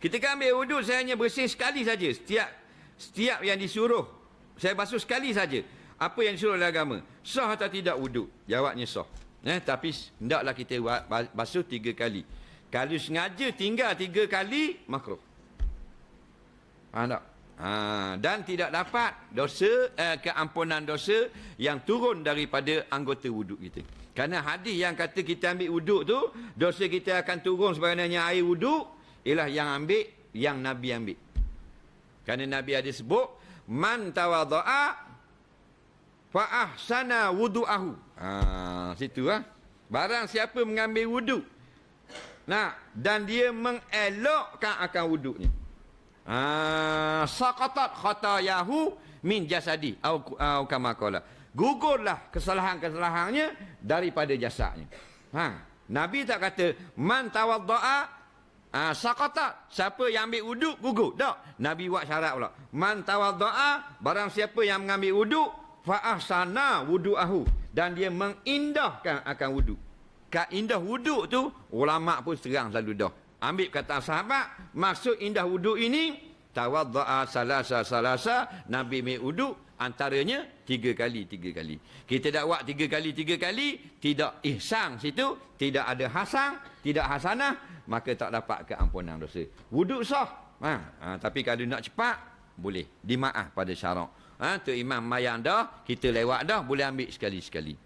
Kita kan ambil wuduk, saya hanya bersih sekali saja. Setiap yang disuruh, saya basuh sekali saja. Apa yang disuruh oleh agama? Sah atau tidak wuduk? Jawabnya sah. Tapi hendaklah kita basuh 3 kali. Kalau sengaja tinggal 3 kali, makruh. Dan tidak dapat dosa, keampunan dosa yang turun daripada anggota wuduk kita. Kerana hadis yang kata kita ambil wuduk tu, dosa kita akan turun sebagainya air wuduk, ialah yang ambil, yang Nabi ambil. Kerana Nabi ada sebut, man tawadha'a fa ahsana wudu'ahu. Situ barang siapa mengambil wuduk, dan dia mengelokkan akan wuduknya, saqatat khatayahu min jasadi au kama qala, gugurlah kesalahan-kesalahannya daripada jasadnya. Nabi tak kata man tawaddaa saqatat, siapa yang ambil wuduk gugur. Tak, Nabi buat syarat pula, man tawaddaa, barang siapa yang mengambil wuduk fa ahsana wudu'ahu, dan dia mengindahkan akan wuduk. Indah wuduk tu ulama pun serang selalu dah. Ambil kata sahabat, maksud indah wuduk ini tawaddaa salasa, Nabi ambil wuduk antaranya 3 kali. Kita dakwah 3 kali, tidak ihsan situ, tidak ada hasan, tidak hasanah, maka tak dapat keampunan dosa. Wuduk sah. Tapi kalau nak cepat, boleh dimaaf pada syarak. Tu imam mayang dah, kita lewat dah, boleh ambil sekali-sekali.